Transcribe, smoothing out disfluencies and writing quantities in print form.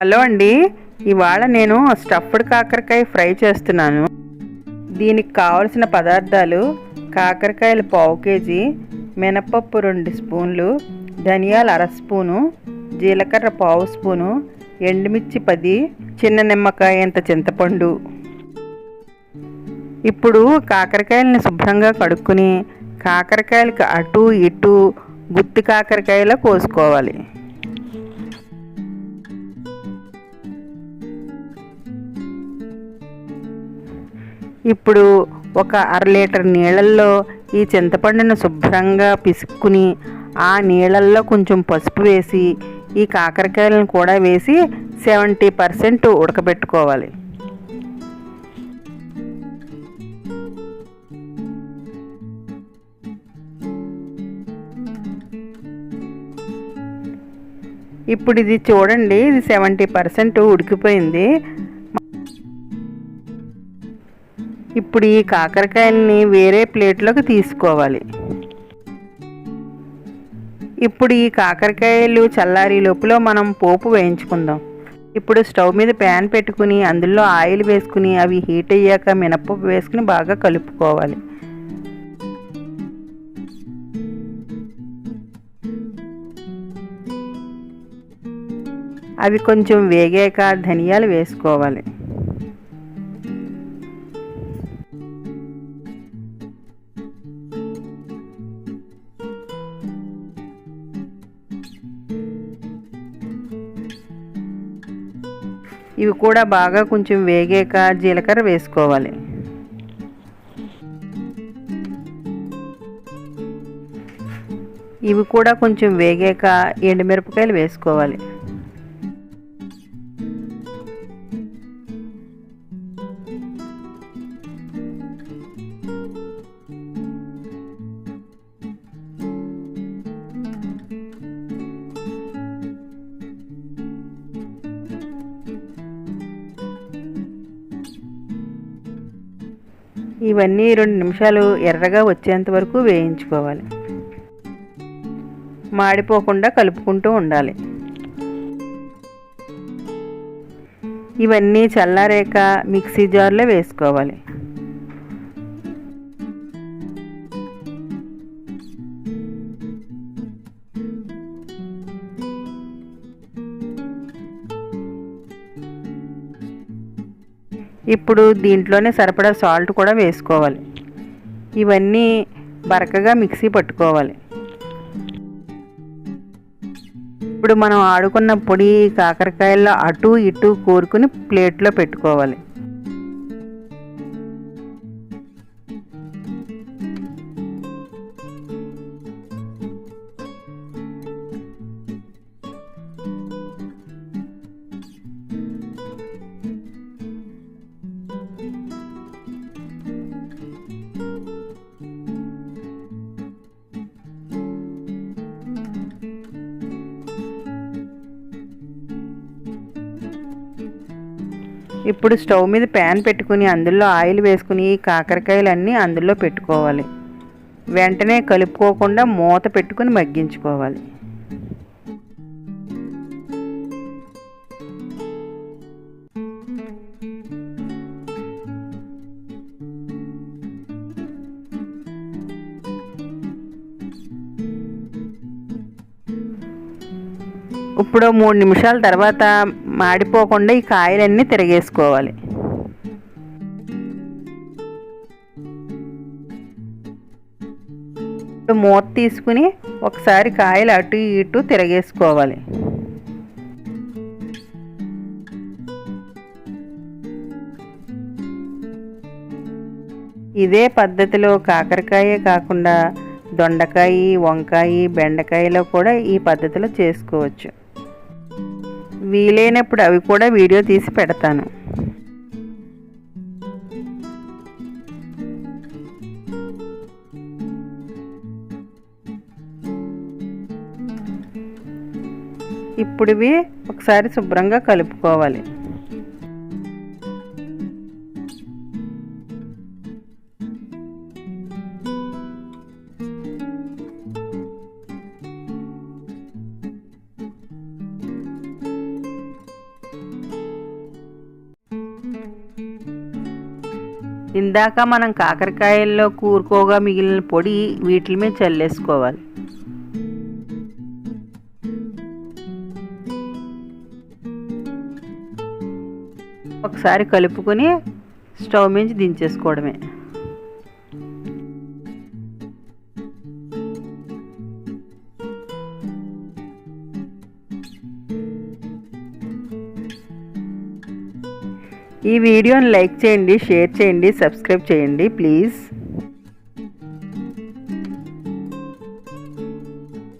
Hello అండి. ఇవాళ నేను స్టఫ్డ్ కాకరకాయ ఫ్రై చేస్తున్నాను. దీనికి కావలసిన పదార్థాలు: కాకరకాయలు పావు కేజీ, మినపప్పు 2 స్పూన్లు, ధనియాలు అర స్పూను, జీలకర్ర పావు స్పూను, ఎండుమిర్చి 10, చిన్న నిమ్మకాయ అంత చింతపండు. ఇప్పుడు కాకరకాయలని శుభ్రంగా కడుక్కుని కాకరకాయలకి అటు ఇటు గుత్తి కాకరకాయలా కోసుకోవాలి. ఇప్పుడు ఒక అర లీటర్ నీళ్ళల్లో ఈ చింతపండును శుభ్రంగా పిసుక్కుని ఆ నీళ్ళల్లో కొంచెం పసుపు వేసి ఈ కాకరకాయలను కూడా వేసి 70% ఉడకబెట్టుకోవాలి. ఇప్పుడు ఇది చూడండి, ఇది 70% ఉడికిపోయింది. ఇప్పుడు ఈ కాకరకాయలని వేరే ప్లేట్లోకి తీసుకోవాలి. ఇప్పుడు ఈ కాకరకాయలు చల్లారి లోపల మనం పోపు వేయించుకుందాం. ఇప్పుడు స్టవ్ మీద ప్యాన్ పెట్టుకుని అందులో ఆయిల్ వేసుకుని అవి హీట్ అయ్యాక మినపప్పు వేసుకుని బాగా కలుపుకోవాలి. అవి కొంచెం వేగాక ధనియాలు వేసుకోవాలి. ఇవి కూడా బాగా కొంచెం వేగాక జీలకర్ర వేసుకోవాలి. ఇవి కూడా కొంచెం వేగాక ఎండుమిరపకాయలు వేసుకోవాలి. ఇవన్నీ 2 నిమిషాలు ఎర్రగా వచ్చేంత వరకు వేయించుకోవాలి. మాడిపోకుండా కలుపుకుంటూ ఉండాలి. ఇవన్నీ చల్లారాక మిక్సీ జార్లో వేసుకోవాలి. ఇప్పుడు దీంట్లోనే సరిపడా సాల్ట్ కూడా వేసుకోవాలి. ఇవన్నీ బరకగా మిక్సీ పట్టుకోవాలి. ఇప్పుడు మనం ఆడుకున్న పొడి కాకరకాయల్లో అటు ఇటు కోరుకుని ప్లేట్లో పెట్టుకోవాలి. ఇప్పుడు స్టవ్ మీద ప్యాన్ పెట్టుకుని అందులో ఆయిల్ వేసుకుని కాకరకాయలన్నీ అందులో పెట్టుకోవాలి. వెంటనే కలుపుకోకుండా మూత పెట్టుకుని మగ్గించుకోవాలి. ఇప్పుడు 3 నిమిషాల తర్వాత మాడిపోకుండా ఈ కాయలన్నీ తిరగేసుకోవాలి. ఇప్పుడు మూత తీసుకుని ఒకసారి కాయలు అటు ఇటు తిరగేసుకోవాలి. ఇదే పద్ధతిలో కాకరకాయే కాకుండా దొండకాయ, వంకాయ, బెండకాయలో కూడా ఈ పద్ధతిలో చేసుకోవచ్చు. వీలైనప్పుడు అవి కూడా వీడియో తీసి పెడతాను. ఇప్పుడు ఇవి ఒకసారి శుభ్రంగా కలుపుకోవాలి. ఇందాక మనం కాకరకాయల్లో కూరుకోగా మిగిలిన పొడి వీటి మీద చల్లేసుకోవాలి. ఒకసారి కలుపుకొని స్టవ్ మీద దించేసుకోవడమే. ఈ వీడియోని లైక్ చేయండి, షేర్ చేయండి, సబ్స్క్రైబ్ చేయండి ప్లీజ్.